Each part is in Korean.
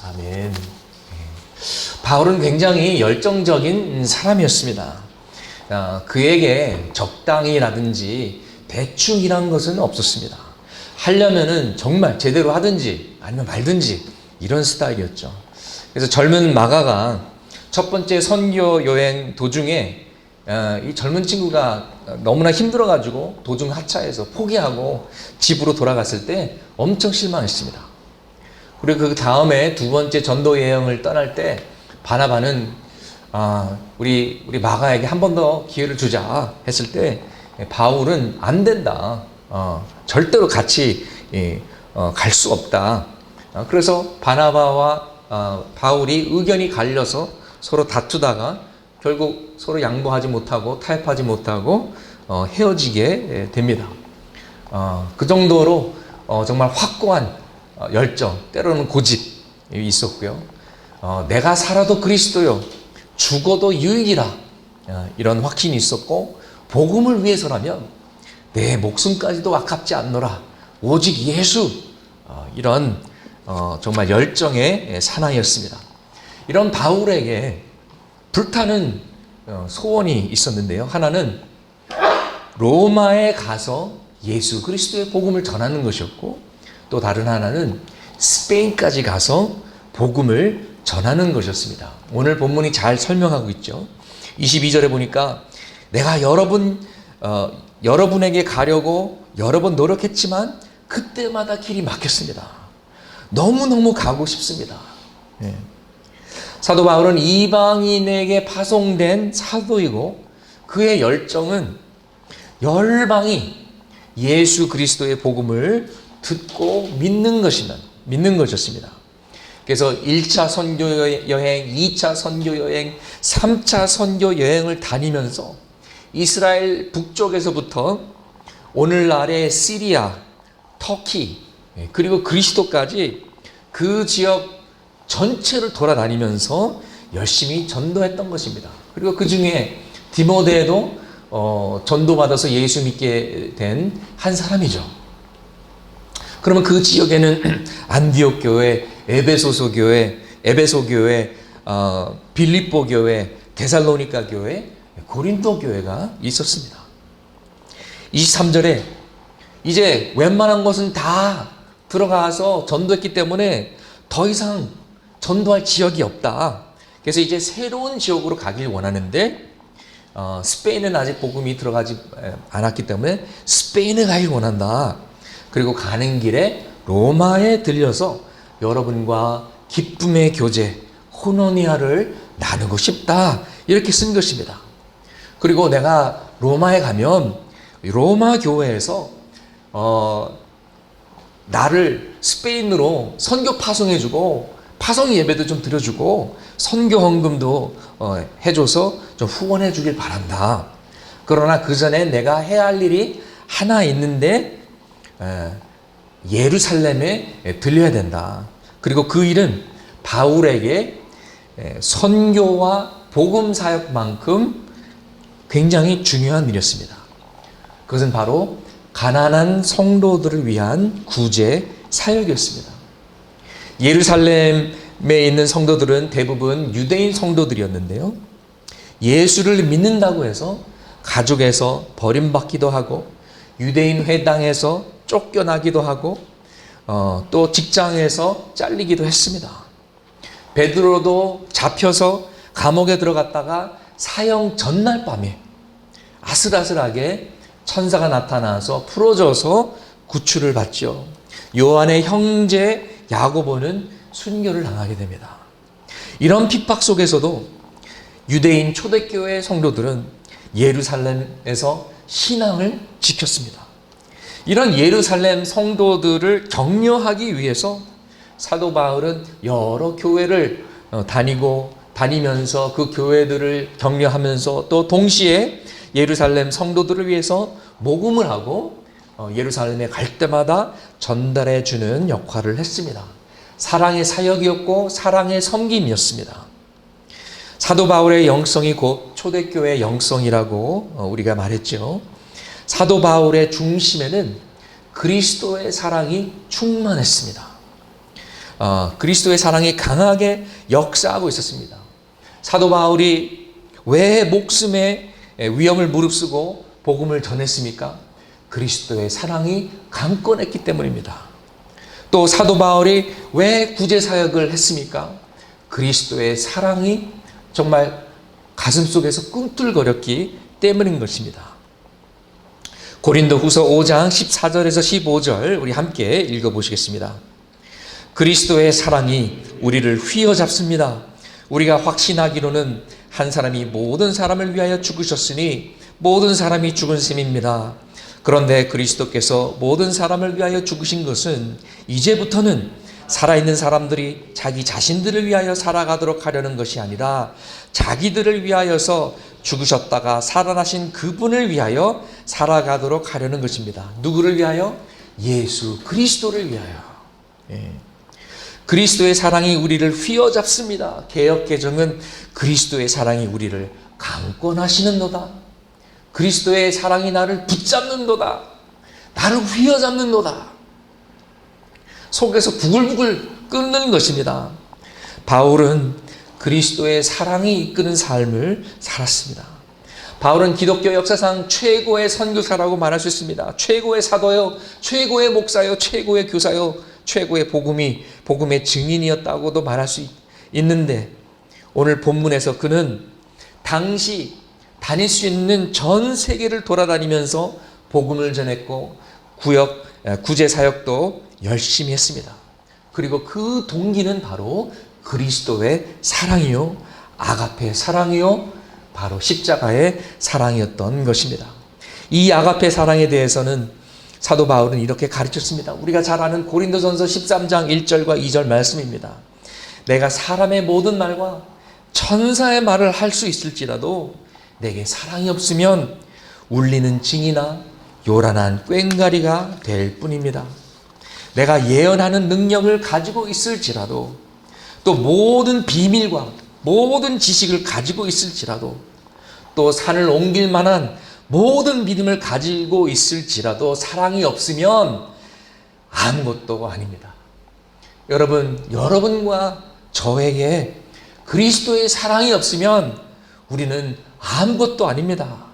아멘. 바울은 굉장히 열정적인 사람이었습니다. 그에게 적당히라든지 대충이란 것은 없었습니다. 하려면은 정말 제대로 하든지 아니면 말든지 이런 스타일이었죠. 그래서 젊은 마가가 첫 번째 선교 여행 도중에 이 젊은 친구가 너무나 힘들어가지고 도중 하차해서 포기하고 집으로 돌아갔을 때 엄청 실망했습니다. 그리고 그 다음에 두 번째 전도 여행을 떠날 때 바나바는 우리 마가에게 한 번 더 기회를 주자 했을 때 바울은 안 된다. 절대로 같이 갈 수 없다. 그래서 바나바와 바울이 의견이 갈려서 서로 다투다가 결국 서로 양보하지 못하고 타협하지 못하고 헤어지게 됩니다. 그 정도로 정말 확고한 열정, 때로는 고집이 있었고요. 내가 살아도 그리스도요, 죽어도 유익이라, 이런 확신이 있었고, 복음을 위해서라면 내 목숨까지도 아깝지 않노라, 오직 예수, 이런 정말 열정의 사나이였습니다. 이런 바울에게 불타는 소원이 있었는데요. 하나는 로마에 가서 예수 그리스도의 복음을 전하는 것이었고, 또 다른 하나는 스페인까지 가서 복음을 전하는 것이었습니다. 오늘 본문이 잘 설명하고 있죠. 22절에 보니까 내가 여러분에게 가려고 여러 번 노력했지만 그때마다 길이 막혔습니다. 너무너무 가고 싶습니다. 사도 바울은 이방인에게 파송된 사도이고, 그의 열정은 열방이 예수 그리스도의 복음을 듣고 믿는 것이었습니다. 그래서 1차 선교 여행, 2차 선교 여행, 3차 선교 여행을 다니면서 이스라엘 북쪽에서부터 오늘날의 시리아, 터키, 그리고 그리스도까지 그 지역 전체를 돌아다니면서 열심히 전도했던 것입니다. 그리고 그 중에 디모데도 전도받아서 예수 믿게 된 한 사람이죠. 그러면 그 지역에는 안디옥 교회, 에베소 교회, 빌립보 교회, 데살로니가 교회, 고린도 교회가 있었습니다. 23절에 이제 웬만한 것은 다 들어가서 전도했기 때문에 더 이상 전도할 지역이 없다. 그래서 이제 새로운 지역으로 가길 원하는데, 스페인은 아직 복음이 들어가지 않았기 때문에 스페인에 가길 원한다. 그리고 가는 길에 로마에 들려서 여러분과 기쁨의 교제, 호노니아를 나누고 싶다. 이렇게 쓴 것입니다. 그리고 내가 로마에 가면 로마 교회에서 나를 스페인으로 선교 파송해주고, 파송 예배도 좀 드려주고, 선교 헌금도 해줘서 좀 후원해 주길 바란다. 그러나 그 전에 내가 해야 할 일이 하나 있는데 예루살렘에 들려야 된다. 그리고 그 일은 바울에게 선교와 복음 사역만큼 굉장히 중요한 일이었습니다. 그것은 바로 가난한 성도들을 위한 구제 사역이었습니다. 예루살렘에 있는 성도들은 대부분 유대인 성도들이었는데요. 예수를 믿는다고 해서 가족에서 버림받기도 하고, 유대인 회당에서 쫓겨나기도 하고, 또 직장에서 잘리기도 했습니다. 베드로도 잡혀서 감옥에 들어갔다가 사형 전날 밤에 아슬아슬하게 천사가 나타나서 풀어져서 구출을 받죠. 요한의 형제 야고보는 순교를 당하게 됩니다. 이런 핍박 속에서도 유대인 초대교회 성도들은 예루살렘에서 신앙을 지켰습니다. 이런 예루살렘 성도들을 격려하기 위해서 사도 바울은 여러 교회를 다니면서 그 교회들을 격려하면서 또 동시에 예루살렘 성도들을 위해서 모금을 하고 예루살렘에 갈 때마다 전달해 주는 역할을 했습니다. 사랑의 사역이었고 사랑의 섬김이었습니다. 사도 바울의 영성이 곧 초대교회의 영성이라고 우리가 말했죠. 사도 바울의 중심에는 그리스도의 사랑이 충만했습니다. 그리스도의 사랑이 강하게 역사하고 있었습니다. 사도 바울이 왜 목숨의 위험을 무릅쓰고 복음을 전했습니까? 그리스도의 사랑이 강권했기 때문입니다. 또 사도 바울이 왜 구제사역을 했습니까? 그리스도의 사랑이 정말 가슴속에서 꿈틀거렸기 때문인 것입니다. 고린도후서 5장 14절에서 15절 우리 함께 읽어보시겠습니다. 그리스도의 사랑이 우리를 휘어잡습니다. 우리가 확신하기로는 한 사람이 모든 사람을 위하여 죽으셨으니 모든 사람이 죽은 셈입니다. 그런데 그리스도께서 모든 사람을 위하여 죽으신 것은 이제부터는 살아있는 사람들이 자기 자신들을 위하여 살아가도록 하려는 것이 아니라 자기들을 위하여서 죽으셨다가 살아나신 그분을 위하여 살아가도록 하려는 것입니다. 누구를 위하여? 예수 그리스도를 위하여. 그리스도의 사랑이 우리를 휘어잡습니다. 개역개정은 그리스도의 사랑이 우리를 강권하시는도다. 그리스도의 사랑이 나를 붙잡는도다. 나를 휘어잡는도다. 속에서 부글부글 끓는 것입니다. 바울은 그리스도의 사랑이 이끄는 삶을 살았습니다. 바울은 기독교 역사상 최고의 선교사라고 말할 수 있습니다. 최고의 사도요, 최고의 목사요, 최고의 교사요, 최고의 복음의 증인이었다고도 말할 수 있는데 오늘 본문에서 그는 당시 다닐 수 있는 전 세계를 돌아다니면서 복음을 전했고 구제 사역도 열심히 했습니다. 그리고 그 동기는 바로 그리스도의 사랑이요, 아가페 사랑이요, 바로 십자가의 사랑이었던 것입니다. 이 아가페 사랑에 대해서는 사도 바울은 이렇게 가르쳤습니다. 우리가 잘 아는 고린도전서 13장 1절과 2절 말씀입니다. 내가 사람의 모든 말과 천사의 말을 할 수 있을지라도 내게 사랑이 없으면 울리는 징이나 요란한 꽹과리가 될 뿐입니다. 내가 예언하는 능력을 가지고 있을지라도 또 모든 비밀과 모든 지식을 가지고 있을지라도 또 산을 옮길 만한 모든 믿음을 가지고 있을지라도 사랑이 없으면 아무것도 아닙니다. 여러분과 저에게 그리스도의 사랑이 없으면 우리는 아무것도 아닙니다.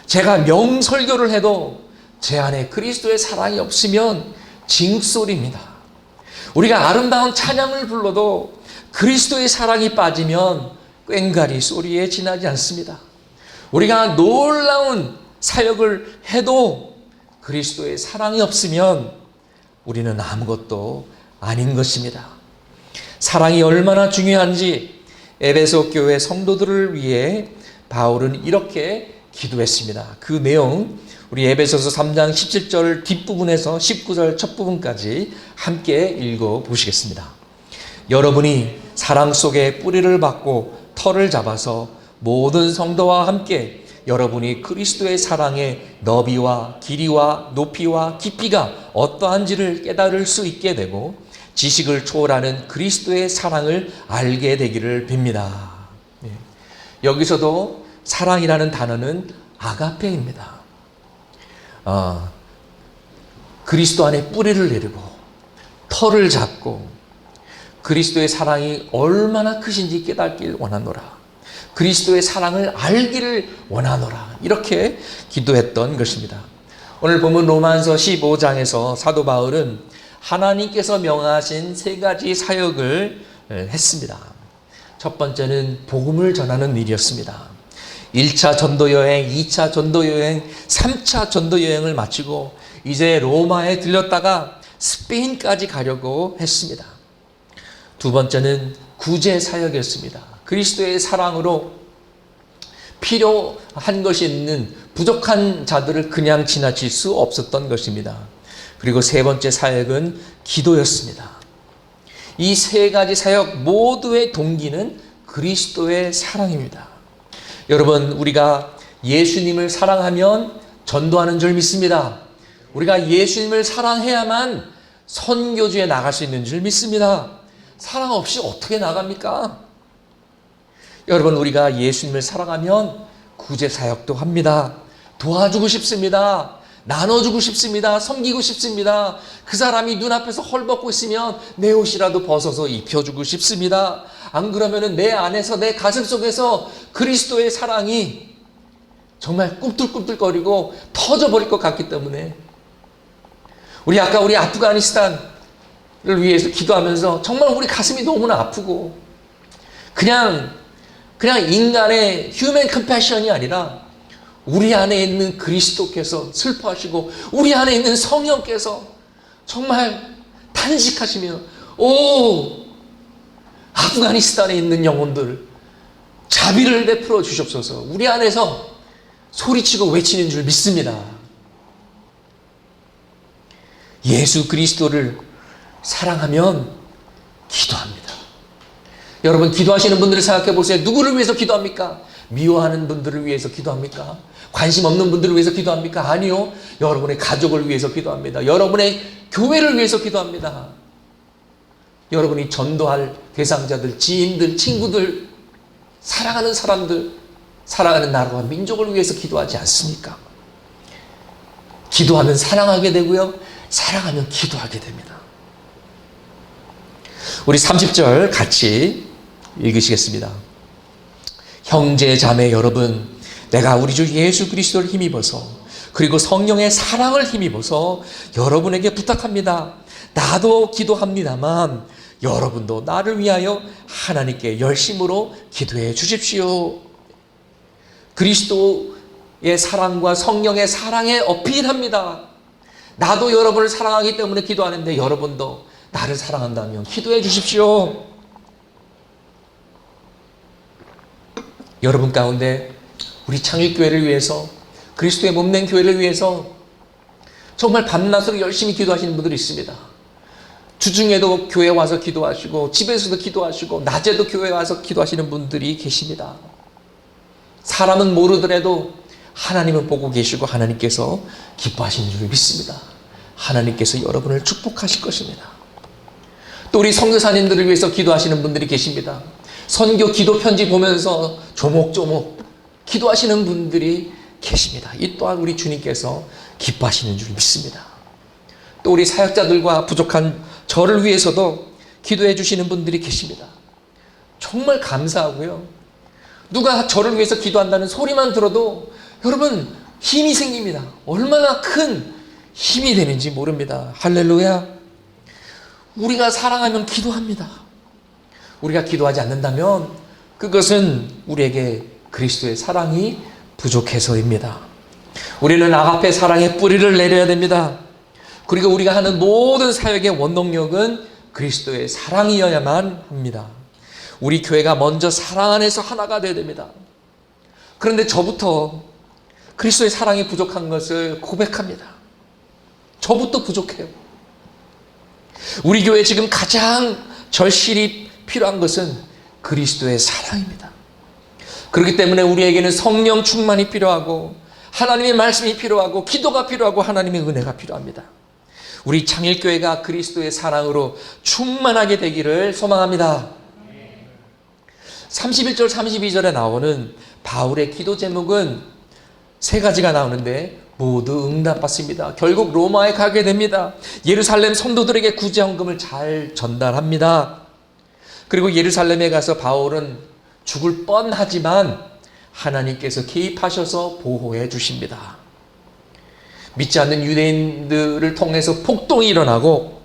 제가 명설교를 해도 제 안에 그리스도의 사랑이 없으면 징소리입니다. 우리가 아름다운 찬양을 불러도 그리스도의 사랑이 빠지면 꽹과리 소리에 지나지 않습니다. 우리가 놀라운 사역을 해도 그리스도의 사랑이 없으면 우리는 아무것도 아닌 것입니다. 사랑이 얼마나 중요한지 에베소 교회 성도들을 위해 바울은 이렇게 기도했습니다. 그 내용 우리 에베소서 3장 17절 뒷부분에서 19절 첫 부분까지 함께 읽어보시겠습니다. 여러분이 사랑 속에 뿌리를 받고 털을 잡아서 모든 성도와 함께 여러분이 그리스도의 사랑의 너비와 길이와 높이와 깊이가 어떠한지를 깨달을 수 있게 되고 지식을 초월하는 그리스도의 사랑을 알게 되기를 빕니다. 여기서도 사랑이라는 단어는 아가페입니다. 그리스도 안에 뿌리를 내리고 털을 잡고 그리스도의 사랑이 얼마나 크신지 깨닫길 원하노라. 그리스도의 사랑을 알기를 원하노라. 이렇게 기도했던 것입니다. 오늘 보면 로마서 15장에서 사도 바울은 하나님께서 명하신 세 가지 사역을 했습니다. 첫 번째는 복음을 전하는 일이었습니다. 1차 전도여행, 2차 전도여행, 3차 전도여행을 마치고 이제 로마에 들렸다가 스페인까지 가려고 했습니다. 두 번째는 구제 사역이었습니다. 그리스도의 사랑으로 필요한 것이 있는 부족한 자들을 그냥 지나칠 수 없었던 것입니다. 그리고 세 번째 사역은 기도였습니다. 이 세 가지 사역 모두의 동기는 그리스도의 사랑입니다. 여러분, 우리가 예수님을 사랑하면 전도하는 줄 믿습니다. 우리가 예수님을 사랑해야만 선교지에 나갈 수 있는 줄 믿습니다. 사랑 없이 어떻게 나갑니까? 여러분, 우리가 예수님을 사랑하면 구제 사역도 합니다. 도와주고 싶습니다. 나눠주고 싶습니다. 섬기고 싶습니다. 그 사람이 눈앞에서 헐벗고 있으면 내 옷이라도 벗어서 입혀주고 싶습니다. 안 그러면은 내 안에서, 내 가슴 속에서 그리스도의 사랑이 정말 꿈틀꿈틀거리고 터져버릴 것 같기 때문에 아까 우리 아프가니스탄을 위해서 기도하면서 정말 우리 가슴이 너무나 아프고 그냥 인간의 휴먼 컴패션이 아니라 우리 안에 있는 그리스도께서 슬퍼하시고 우리 안에 있는 성령께서 정말 탄식하시며 아프가니스탄에 있는 영혼들 자비를 베풀어 주시옵소서. 우리 안에서 소리치고 외치는 줄 믿습니다. 예수 그리스도를 사랑하면 기도합니다. 여러분, 기도하시는 분들을 생각해 보세요. 누구를 위해서 기도합니까? 미워하는 분들을 위해서 기도합니까? 관심 없는 분들을 위해서 기도합니까? 아니요. 여러분의 가족을 위해서 기도합니다. 여러분의 교회를 위해서 기도합니다. 여러분이 전도할 대상자들, 지인들, 친구들, 사랑하는 사람들, 사랑하는 나라와 민족을 위해서 기도하지 않습니까? 기도하면 사랑하게 되고요. 사랑하면 기도하게 됩니다. 우리 30절 같이 읽으시겠습니다. 형제 자매 여러분, 내가 우리 주 예수 그리스도를 힘입어서 그리고 성령의 사랑을 힘입어서 여러분에게 부탁합니다. 나도 기도합니다만 여러분도 나를 위하여 하나님께 열심으로 기도해 주십시오. 그리스도의 사랑과 성령의 사랑에 어필합니다. 나도 여러분을 사랑하기 때문에 기도하는데 여러분도 나를 사랑한다면 기도해 주십시오. 여러분 가운데 우리 창립교회를 위해서, 그리스도의 몸된 교회를 위해서 정말 밤낮으로 열심히 기도하시는 분들이 있습니다. 주중에도 교회 와서 기도하시고 집에서도 기도하시고 낮에도 교회 와서 기도하시는 분들이 계십니다. 사람은 모르더라도 하나님은 보고 계시고 하나님께서 기뻐하시는 줄 믿습니다. 하나님께서 여러분을 축복하실 것입니다. 또 우리 선교사님들을 위해서 기도하시는 분들이 계십니다. 선교 기도 편지 보면서 조목조목 기도하시는 분들이 계십니다. 이 또한 우리 주님께서 기뻐하시는 줄 믿습니다. 또 우리 사역자들과 부족한 저를 위해서도 기도해 주시는 분들이 계십니다. 정말 감사하고요. 누가 저를 위해서 기도한다는 소리만 들어도 여러분 힘이 생깁니다. 얼마나 큰 힘이 되는지 모릅니다. 할렐루야. 우리가 사랑하면 기도합니다. 우리가 기도하지 않는다면 그것은 우리에게 그리스도의 사랑이 부족해서입니다. 우리는 아가페 사랑의 뿌리를 내려야 됩니다. 그리고 우리가 하는 모든 사역의 원동력은 그리스도의 사랑이어야만 합니다. 우리 교회가 먼저 사랑 안에서 하나가 되어야 됩니다. 그런데 저부터 그리스도의 사랑이 부족한 것을 고백합니다. 저부터 부족해요. 우리 교회에 지금 가장 절실히 필요한 것은 그리스도의 사랑입니다. 그렇기 때문에 우리에게는 성령 충만이 필요하고 하나님의 말씀이 필요하고 기도가 필요하고 하나님의 은혜가 필요합니다. 우리 창일교회가 그리스도의 사랑으로 충만하게 되기를 소망합니다. 31절 32절에 나오는 바울의 기도 제목은 세 가지가 나오는데 모두 응답받습니다. 결국 로마에 가게 됩니다. 예루살렘 성도들에게 구제헌금을 잘 전달합니다. 그리고 예루살렘에 가서 바울은 죽을 뻔하지만 하나님께서 개입하셔서 보호해 주십니다. 믿지 않는 유대인들을 통해서 폭동이 일어나고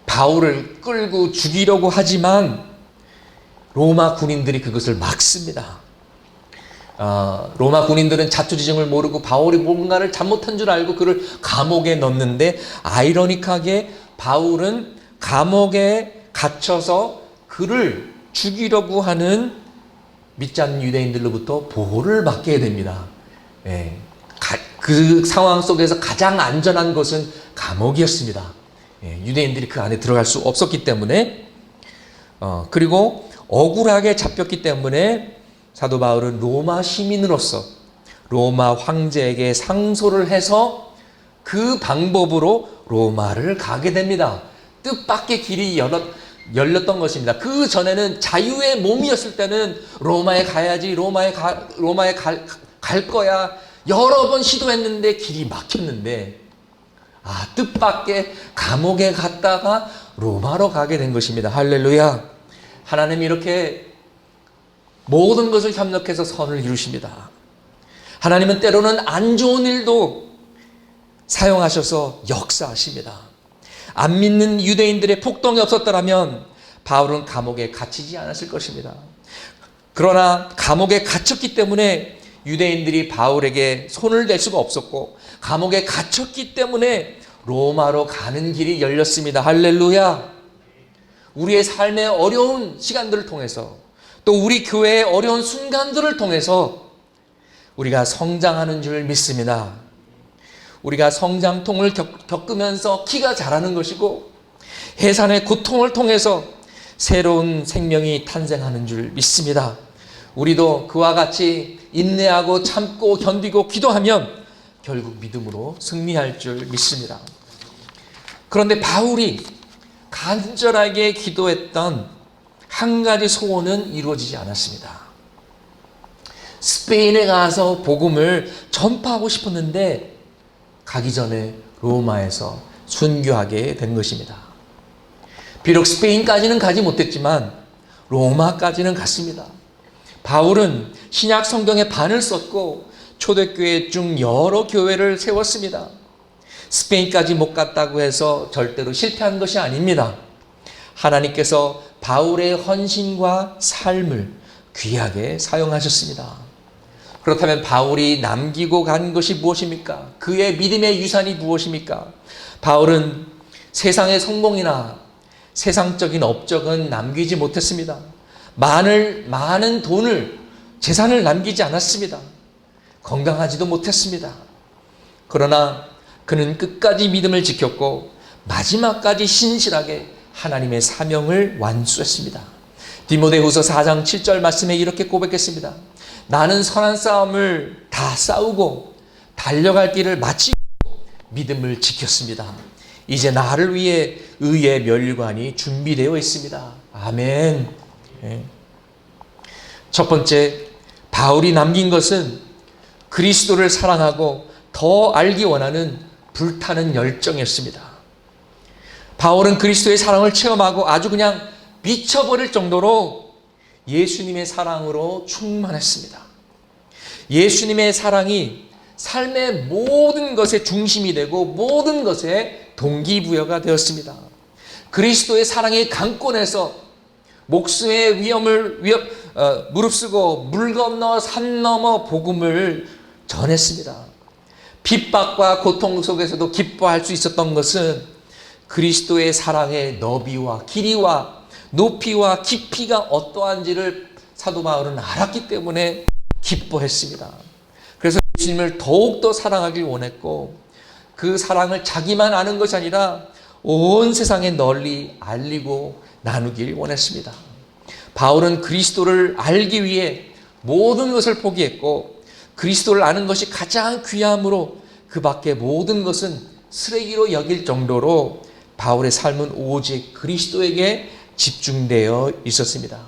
바울을 끌고 죽이려고 하지만 로마 군인들이 그것을 막습니다. 로마 군인들은 자초지종을 모르고 바울이 뭔가를 잘못한 줄 알고 그를 감옥에 넣는데 아이러니하게 바울은 감옥에 갇혀서 그를 죽이려고 하는 믿지 않는 유대인들로부터 보호를 받게 됩니다. 그 상황 속에서 가장 안전한 곳은 감옥이었습니다. 유대인들이 그 안에 들어갈 수 없었기 때문에 그리고 억울하게 잡혔기 때문에 사도 바울은 로마 시민으로서 로마 황제에게 상소를 해서 그 방법으로 로마를 가게 됩니다. 뜻밖의 길이 열렸던 것입니다. 그 전에는 자유의 몸이었을 때는 로마에 가야지, 로마에 갈 거야, 여러 번 시도했는데 길이 막혔는데 뜻밖의 감옥에 갔다가 로마로 가게 된 것입니다. 할렐루야. 하나님이 이렇게 모든 것을 협력해서 선을 이루십니다. 하나님은 때로는 안 좋은 일도 사용하셔서 역사하십니다. 안 믿는 유대인들의 폭동이 없었더라면 바울은 감옥에 갇히지 않았을 것입니다. 그러나 감옥에 갇혔기 때문에 유대인들이 바울에게 손을 댈 수가 없었고, 감옥에 갇혔기 때문에 로마로 가는 길이 열렸습니다. 할렐루야. 우리의 삶의 어려운 시간들을 통해서, 또 우리 교회의 어려운 순간들을 통해서 우리가 성장하는 줄 믿습니다. 우리가 성장통을 겪으면서 키가 자라는 것이고, 해산의 고통을 통해서 새로운 생명이 탄생하는 줄 믿습니다. 우리도 그와 같이 인내하고 참고 견디고 기도하면 결국 믿음으로 승리할 줄 믿습니다. 그런데 바울이 간절하게 기도했던 한 가지 소원은 이루어지지 않았습니다. 스페인에 가서 복음을 전파하고 싶었는데 가기 전에 로마에서 순교하게 된 것입니다. 비록 스페인까지는 가지 못했지만 로마까지는 갔습니다. 바울은 신약 성경에 반을 썼고 초대교회 중 여러 교회를 세웠습니다. 스페인까지 못 갔다고 해서 절대로 실패한 것이 아닙니다. 하나님께서 바울의 헌신과 삶을 귀하게 사용하셨습니다. 그렇다면 바울이 남기고 간 것이 무엇입니까? 그의 믿음의 유산이 무엇입니까? 바울은 세상의 성공이나 세상적인 업적은 남기지 못했습니다. 많은 돈을, 재산을 남기지 않았습니다. 건강하지도 못했습니다. 그러나 그는 끝까지 믿음을 지켰고 마지막까지 신실하게 하나님의 사명을 완수했습니다. 디모데후서 4장 7절 말씀에 이렇게 고백했습니다. 나는 선한 싸움을 다 싸우고 달려갈 길을 마치고 믿음을 지켰습니다. 이제 나를 위해 의의 멸관이 준비되어 있습니다. 아멘. 첫 번째, 바울이 남긴 것은 그리스도를 사랑하고 더 알기 원하는 불타는 열정이었습니다. 바울은 그리스도의 사랑을 체험하고 아주 그냥 미쳐버릴 정도로 예수님의 사랑으로 충만했습니다. 예수님의 사랑이 삶의 모든 것의 중심이 되고 모든 것의 동기부여가 되었습니다. 그리스도의 사랑이 강권해서 목숨의 위험을 무릅쓰고 물 건너 산 넘어 복음을 전했습니다. 핍박과 고통 속에서도 기뻐할 수 있었던 것은 그리스도의 사랑의 너비와 길이와 높이와 깊이가 어떠한지를 사도 바울은 알았기 때문에 기뻐했습니다. 그래서 예수님을 더욱더 사랑하길 원했고, 그 사랑을 자기만 아는 것이 아니라 온 세상에 널리 알리고 나누길 원했습니다. 바울은 그리스도를 알기 위해 모든 것을 포기했고, 그리스도를 아는 것이 가장 귀함으로 그 밖의 모든 것은 쓰레기로 여길 정도로 바울의 삶은 오직 그리스도에게 집중되어 있었습니다.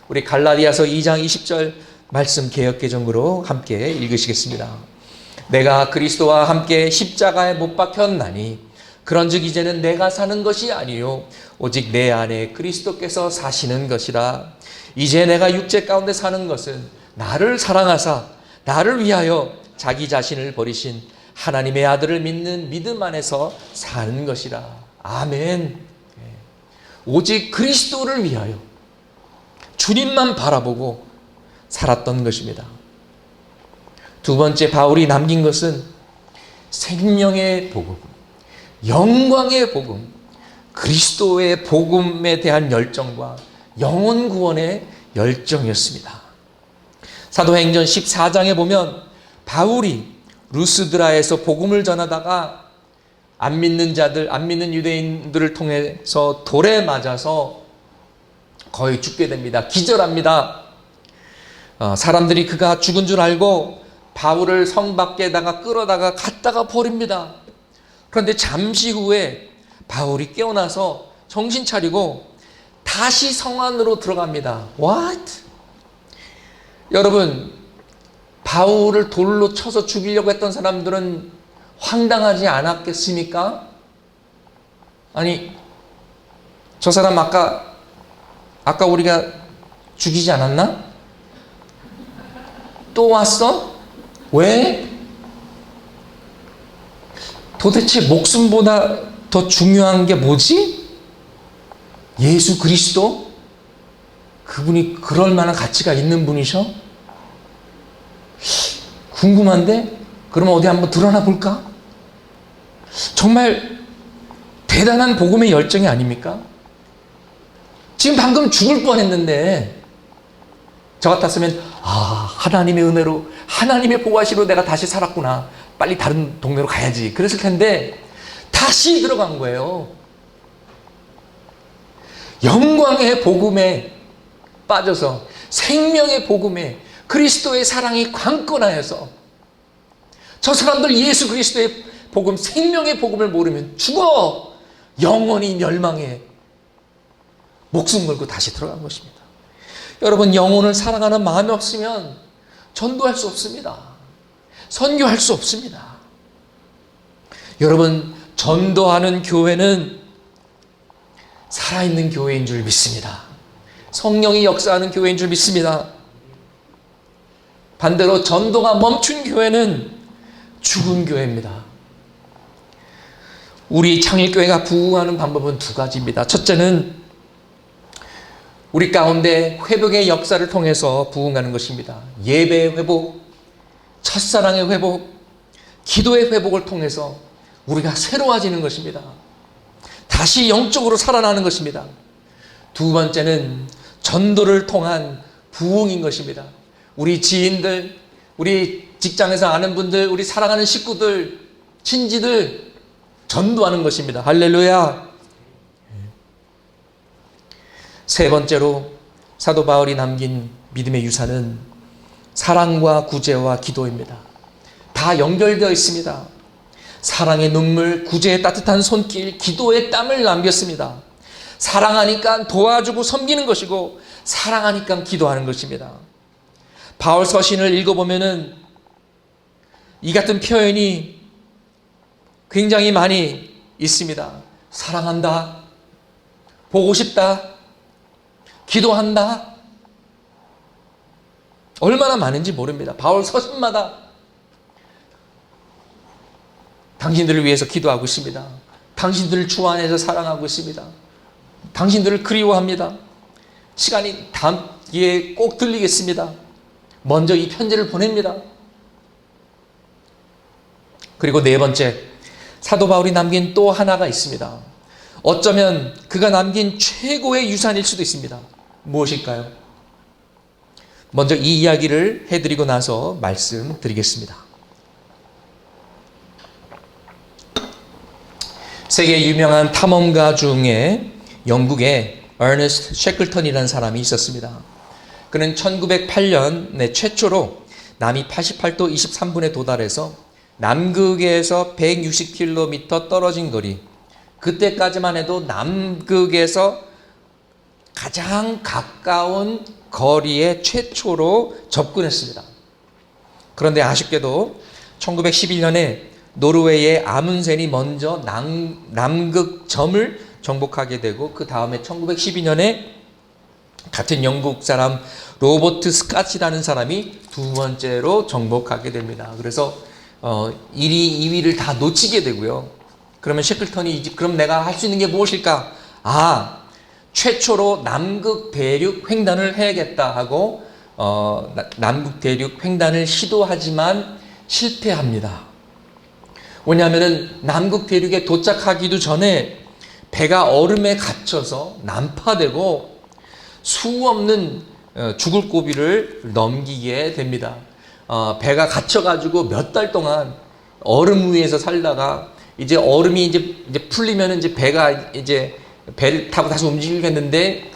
우리 갈라디아서 2장 20절 말씀 개역개정으로 함께 읽으시겠습니다. 내가 그리스도와 함께 십자가에 못 박혔나니 그런즉 이제는 내가 사는 것이 아니요 오직 내 안에 그리스도께서 사시는 것이라. 이제 내가 육체 가운데 사는 것은 나를 사랑하사 나를 위하여 자기 자신을 버리신 하나님의 아들을 믿는 믿음 안에서 사는 것이라. 아멘. 오직 그리스도를 위하여 주님만 바라보고 살았던 것입니다. 두 번째, 바울이 남긴 것은 생명의 복음, 영광의 복음, 그리스도의 복음에 대한 열정과 영혼 구원의 열정이었습니다. 사도행전 14장에 보면 바울이 루스드라에서 복음을 전하다가 안 믿는 유대인들을 통해서 돌에 맞아서 거의 죽게 됩니다. 기절합니다. 사람들이 그가 죽은 줄 알고 바울을 성 밖에다가 끌어다가 갖다가 버립니다. 그런데 잠시 후에 바울이 깨어나서 정신 차리고 다시 성 안으로 들어갑니다. What? 여러분, 바울을 돌로 쳐서 죽이려고 했던 사람들은 황당하지 않았겠습니까? 아니, 저 사람 아까 우리가 죽이지 않았나? 또 왔어? 왜? 도대체 목숨보다 더 중요한 게 뭐지? 예수 그리스도? 그분이 그럴 만한 가치가 있는 분이셔? 궁금한데? 그러면 어디 한번 드러나 볼까? 정말 대단한 복음의 열정이 아닙니까? 지금 방금 죽을 뻔했는데 저 같았으면 하나님의 은혜로, 하나님의 보호하시로 내가 다시 살았구나, 빨리 다른 동네로 가야지, 그랬을 텐데 다시 들어간 거예요. 영광의 복음에 빠져서, 생명의 복음에, 그리스도의 사랑이 강권하여서, 저 사람들 예수 그리스도의 복음, 생명의 복음을 모르면 죽어, 영원히 멸망해. 목숨 걸고 다시 들어간 것입니다. 여러분, 영혼을 사랑하는 마음이 없으면 전도할 수 없습니다. 선교할 수 없습니다. 여러분, 전도하는 교회는 살아있는 교회인 줄 믿습니다. 성령이 역사하는 교회인 줄 믿습니다. 반대로 전도가 멈춘 교회는 죽은 교회입니다. 우리 창일교회가 부흥하는 방법은 두 가지입니다. 첫째는 우리 가운데 회복의 역사를 통해서 부흥하는 것입니다. 예배의 회복, 첫사랑의 회복, 기도의 회복을 통해서 우리가 새로워지는 것입니다. 다시 영적으로 살아나는 것입니다. 두 번째는 전도를 통한 부흥인 것입니다. 우리 지인들, 우리 직장에서 아는 분들, 우리 사랑하는 식구들, 친지들 전도하는 것입니다. 할렐루야. 세 번째로 사도 바울이 남긴 믿음의 유산은 사랑과 구제와 기도입니다. 다 연결되어 있습니다. 사랑의 눈물, 구제의 따뜻한 손길, 기도의 땀을 남겼습니다. 사랑하니까 도와주고 섬기는 것이고, 사랑하니까 기도하는 것입니다. 바울 서신을 읽어보면은 이 같은 표현이 굉장히 많이 있습니다. 사랑한다, 보고 싶다, 기도한다. 얼마나 많은지 모릅니다. 바울 서신마다 당신들을 위해서 기도하고 있습니다. 당신들을 주 안에서 사랑하고 있습니다. 당신들을 그리워합니다. 시간이 다음 기회에 꼭 들리겠습니다. 먼저 이 편지를 보냅니다. 그리고 네 번째, 사도 바울이 남긴 또 하나가 있습니다. 어쩌면 그가 남긴 최고의 유산일 수도 있습니다. 무엇일까요? 먼저 이 이야기를 해드리고 나서 말씀드리겠습니다. 세계 유명한 탐험가 중에 영국의 어너스트 셰클턴이라는 사람이 있었습니다. 그는 1908년에 최초로 남이 88도 23분에 도달해서 남극에서 160km 떨어진 거리, 그때까지만 해도 남극에서 가장 가까운 거리에 최초로 접근했습니다. 그런데 아쉽게도 1911년에 노르웨이의 아문센이 먼저 남극점을 정복하게 되고, 그 다음에 1912년에 같은 영국 사람 로버트 스캇이라는 사람이 두 번째로 정복하게 됩니다. 그래서 1위, 2위를 다 놓치게 되고요. 그러면 셰클턴이 그럼 내가 할 수 있는 게 무엇일까? 최초로 남극 대륙 횡단을 해야겠다 하고 남극 대륙 횡단을 시도하지만 실패합니다. 왜냐하면 남극 대륙에 도착하기도 전에 배가 얼음에 갇혀서 난파되고 수없는 죽을 고비를 넘기게 됩니다. 배가 갇혀가지고 몇 달 동안 얼음 위에서 살다가 이제 얼음이 이제 풀리면 이제 배가 이제 배를 타고 다시 움직이겠는데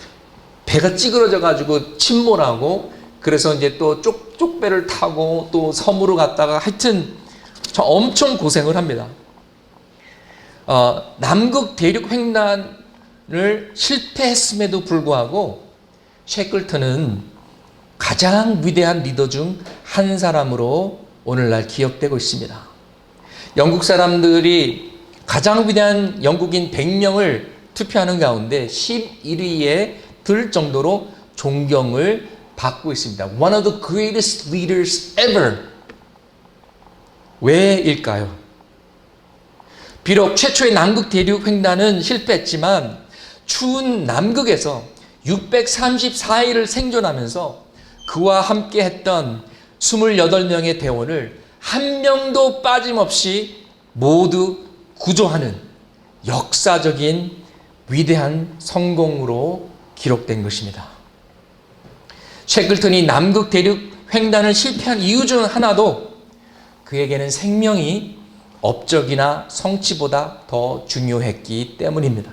배가 찌그러져가지고 침몰하고, 그래서 이제 또 쪽배를 타고 또 섬으로 갔다가 하여튼 엄청 고생을 합니다. 남극 대륙 횡단을 실패했음에도 불구하고 셰클턴은 가장 위대한 리더 중 한 사람으로 오늘날 기억되고 있습니다. 영국 사람들이 가장 위대한 영국인 100명을 투표하는 가운데 11위에 들 정도로 존경을 받고 있습니다. One of the greatest leaders ever. 왜일까요? 비록 최초의 남극 대륙 횡단은 실패했지만 추운 남극에서 634일을 생존하면서 그와 함께 했던 28명의 대원을 한 명도 빠짐없이 모두 구조하는 역사적인 위대한 성공으로 기록된 것입니다. 셰클턴이 남극 대륙 횡단을 실패한 이유 중 하나도 그에게는 생명이 업적이나 성취보다 더 중요했기 때문입니다.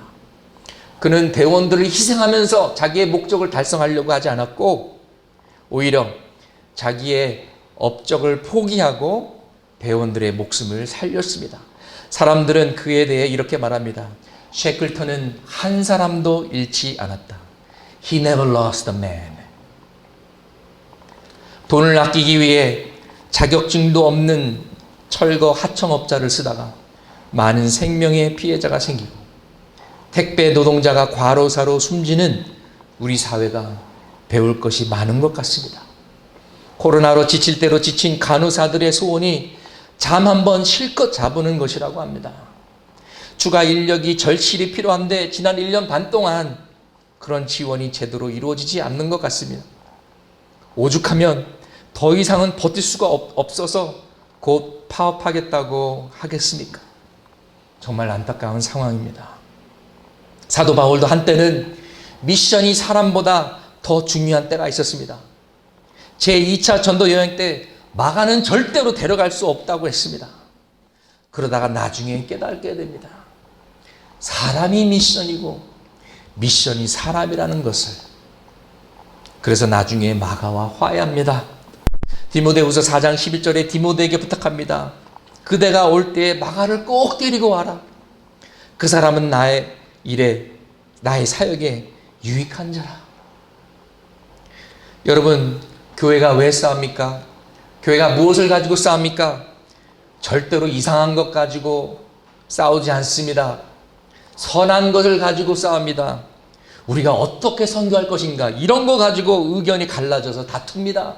그는 대원들을 희생하면서 자기의 목적을 달성하려고 하지 않았고 오히려 자기의 업적을 포기하고 대원들의 목숨을 살렸습니다. 사람들은 그에 대해 이렇게 말합니다. 셰클턴은 한 사람도 잃지 않았다. He never lost a man. 돈을 아끼기 위해 자격증도 없는 철거 하청업자를 쓰다가 많은 생명의 피해자가 생기고 택배 노동자가 과로사로 숨지는 우리 사회가 배울 것이 많은 것 같습니다. 코로나로 지칠 대로 지친 간호사들의 소원이 잠 한번 실컷 자보는 것이라고 합니다. 추가 인력이 절실히 필요한데 지난 1년 반 동안 그런 지원이 제대로 이루어지지 않는 것 같습니다. 오죽하면 더 이상은 버틸 수가 없어서 곧 파업하겠다고 하겠습니까? 정말 안타까운 상황입니다. 사도 바울도 한때는 미션이 사람보다 더 중요한 때가 있었습니다. 제2차 전도 여행 때 마가는 절대로 데려갈 수 없다고 했습니다. 그러다가 나중에 깨닫게 됩니다. 사람이 미션이고 미션이 사람이라는 것을. 그래서 나중에 마가와 화해합니다. 디모데후서 4장 11절에 디모데에게 부탁합니다. 그대가 올 때에 마가를 꼭 데리고 와라. 그 사람은 나의 일에 나의 사역에 유익한 자라. 여러분, 교회가 왜 싸웁니까? 교회가 무엇을 가지고 싸웁니까? 절대로 이상한 것 가지고 싸우지 않습니다. 선한 것을 가지고 싸웁니다. 우리가 어떻게 선교할 것인가 이런 거 가지고 의견이 갈라져서 다툽니다.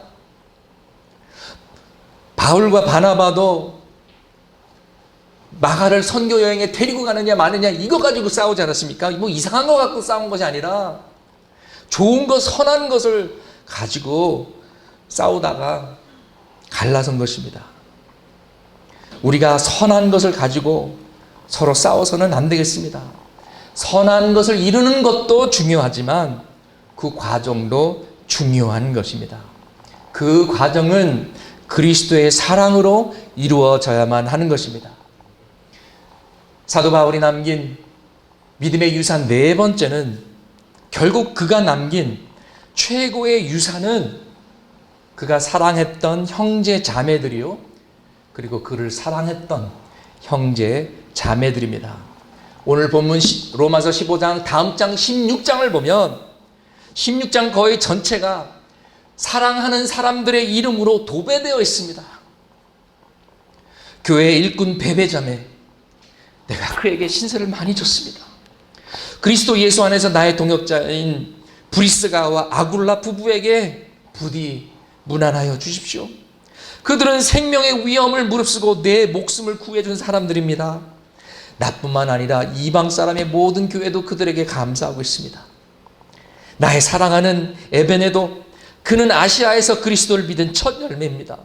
바울과 바나바도 마가를 선교 여행에 데리고 가느냐 마느냐 이거 가지고 싸우지 않았습니까? 뭐 이상한 거 갖고 싸운 것이 아니라 좋은 것 선한 것을 가지고 싸우다가 갈라선 것입니다. 우리가 선한 것을 가지고 서로 싸워서는 안 되겠습니다. 선한 것을 이루는 것도 중요하지만 그 과정도 중요한 것입니다. 그 과정은 그리스도의 사랑으로 이루어져야만 하는 것입니다. 사도 바울이 남긴 믿음의 유산 네 번째는 결국 그가 남긴 최고의 유산은 그가 사랑했던 형제 자매들이요, 그리고 그를 사랑했던 형제 자매들입니다. 오늘 본문 로마서 15장 다음 장 16장을 보면 16장 거의 전체가 사랑하는 사람들의 이름으로 도배되어 있습니다. 교회의 일꾼 베베자매, 내가 그에게 신세를 많이 졌습니다. 그리스도 예수 안에서 나의 동역자인 브리스가와 아굴라 부부에게 부디 무난하여 주십시오. 그들은 생명의 위험을 무릅쓰고 내 목숨을 구해준 사람들입니다. 나뿐만 아니라 이방 사람의 모든 교회도 그들에게 감사하고 있습니다. 나의 사랑하는 에베네도, 그는 아시아에서 그리스도를 믿은 첫 열매입니다.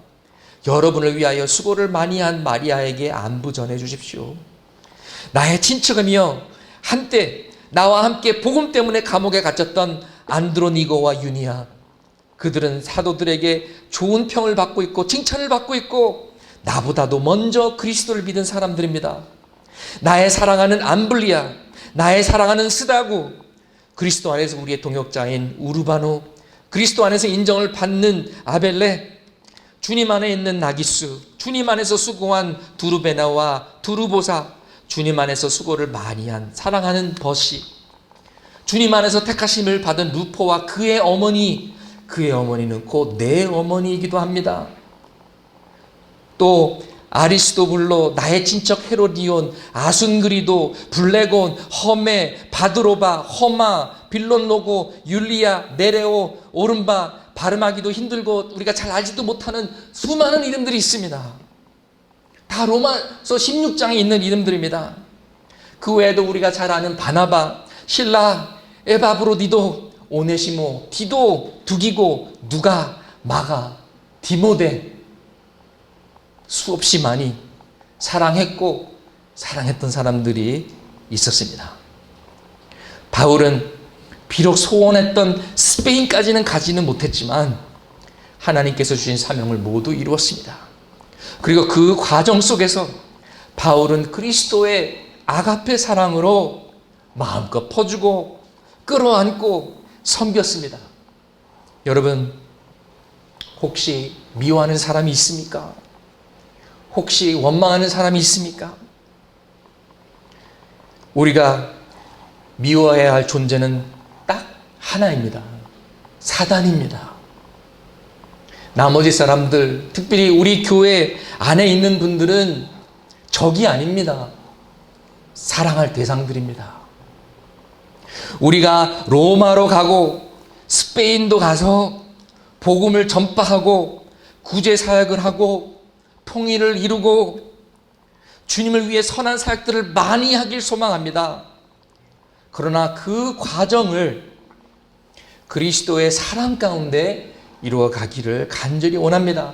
여러분을 위하여 수고를 많이 한 마리아에게 안부 전해 주십시오. 나의 친척이며 한때 나와 함께 복음 때문에 감옥에 갇혔던 안드로니고와 유니아, 그들은 사도들에게 좋은 평을 받고 있고 칭찬을 받고 있고 나보다도 먼저 그리스도를 믿은 사람들입니다. 나의 사랑하는 암블리아, 나의 사랑하는 스다구, 그리스도 안에서 우리의 동역자인 우르바노, 그리스도 안에서 인정을 받는 아벨레, 주님 안에 있는 나기수, 주님 안에서 수고한 두루베나와 두루보사, 주님 안에서 수고를 많이 한 사랑하는 버시, 주님 안에서 택하심을 받은 루포와 그의 어머니, 그의 어머니는 곧 내 어머니이기도 합니다. 또 아리스토블로, 나의 친척 헤로디온, 아순그리도, 블레곤, 허메, 바드로바, 허마, 빌론로고, 율리아, 네레오, 오른바, 발음하기도 힘들고 우리가 잘 알지도 못하는 수많은 이름들이 있습니다. 다 로마서 16장에 있는 이름들입니다. 그 외에도 우리가 잘 아는 바나바, 실라, 에바브로디도, 오네시모, 디도, 두기고, 누가, 마가, 디모데, 수없이 많이 사랑했고 사랑했던 사람들이 있었습니다. 바울은 비록 소원했던 스페인까지는 가지는 못했지만 하나님께서 주신 사명을 모두 이루었습니다. 그리고 그 과정 속에서 바울은 그리스도의 아가페 사랑으로 마음껏 퍼주고 끌어안고 섬겼습니다. 여러분, 혹시 미워하는 사람이 있습니까? 혹시 원망하는 사람이 있습니까? 우리가 미워해야 할 존재는 딱 하나입니다. 사단입니다. 나머지 사람들, 특별히 우리 교회 안에 있는 분들은 적이 아닙니다. 사랑할 대상들입니다. 우리가 로마로 가고 스페인도 가서 복음을 전파하고 구제 사역을 하고 통일을 이루고 주님을 위해 선한 사역들을 많이 하길 소망합니다. 그러나 그 과정을 그리스도의 사랑 가운데 이루어 가기를 간절히 원합니다.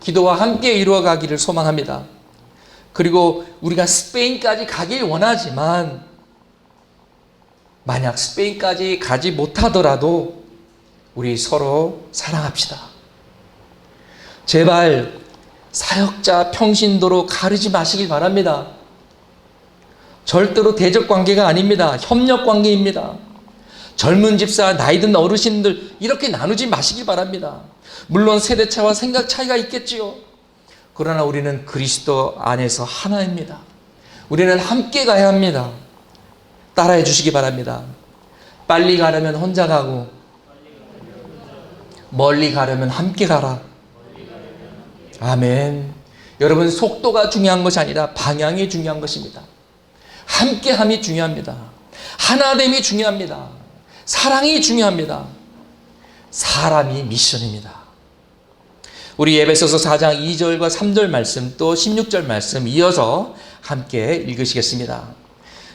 기도와 함께 이루어 가기를 소망합니다. 그리고 우리가 스페인까지 가길 원하지만 만약 스페인까지 가지 못하더라도 우리 서로 사랑합시다. 제발 사역자 평신도로 가르지 마시길 바랍니다. 절대로 대적 관계가 아닙니다. 협력 관계입니다. 젊은 집사, 나이 든 어르신들 이렇게 나누지 마시길 바랍니다. 물론 세대차와 생각 차이가 있겠지요. 그러나 우리는 그리스도 안에서 하나입니다. 우리는 함께 가야 합니다. 따라해 주시기 바랍니다. 빨리 가려면 혼자 가고 멀리 가려면 함께 가라. 아멘. 여러분, 속도가 중요한 것이 아니라 방향이 중요한 것입니다. 함께함이 중요합니다. 하나됨이 중요합니다. 사랑이 중요합니다. 사람이 미션입니다. 우리 에베소서 4장 2절과 3절 말씀 또 16절 말씀 이어서 함께 읽으시겠습니다.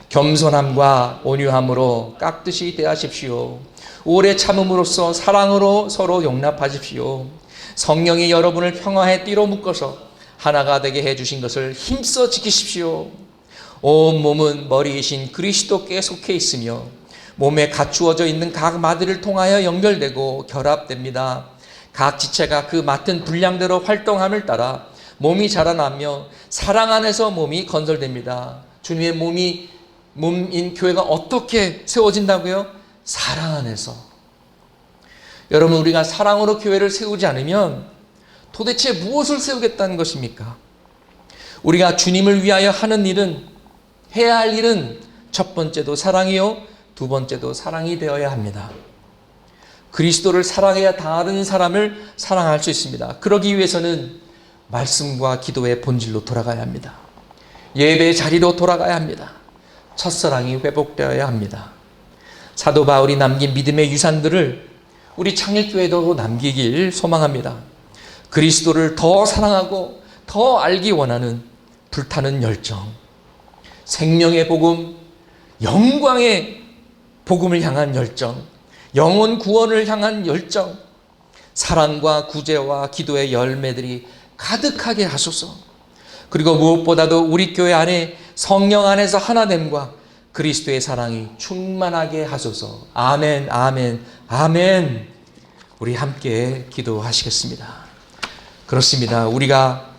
겸손함과 온유함으로 깍듯이 대하십시오. 오래 참음으로써 사랑으로 서로 용납하십시오. 성령이 여러분을 평화의 띠로 묶어서 하나가 되게 해주신 것을 힘써 지키십시오. 온 몸은 머리이신 그리스도께 속해 있으며 몸에 갖추어져 있는 각 마디를 통하여 연결되고 결합됩니다. 각 지체가 그 맡은 분량대로 활동함을 따라 몸이 자라나며 사랑 안에서 몸이 건설됩니다. 주님의 몸인 교회가 어떻게 세워진다고요? 사랑 안에서. 여러분, 우리가 사랑으로 교회를 세우지 않으면 도대체 무엇을 세우겠다는 것입니까? 우리가 주님을 위하여 하는 일은, 해야 할 일은 첫 번째도 사랑이요, 두 번째도 사랑이 되어야 합니다. 그리스도를 사랑해야 다른 사람을 사랑할 수 있습니다. 그러기 위해서는 말씀과 기도의 본질로 돌아가야 합니다. 예배의 자리로 돌아가야 합니다. 첫사랑이 회복되어야 합니다. 사도 바울이 남긴 믿음의 유산들을 우리 창일교회도 남기길 소망합니다. 그리스도를 더 사랑하고 더 알기 원하는 불타는 열정, 생명의 복음, 영광의 복음을 향한 열정, 영혼 구원을 향한 열정, 사랑과 구제와 기도의 열매들이 가득하게 하소서. 그리고 무엇보다도 우리 교회 안에 성령 안에서 하나됨과 그리스도의 사랑이 충만하게 하소서. 아멘, 아멘, 아멘. 우리 함께 기도하시겠습니다. 그렇습니다. 우리가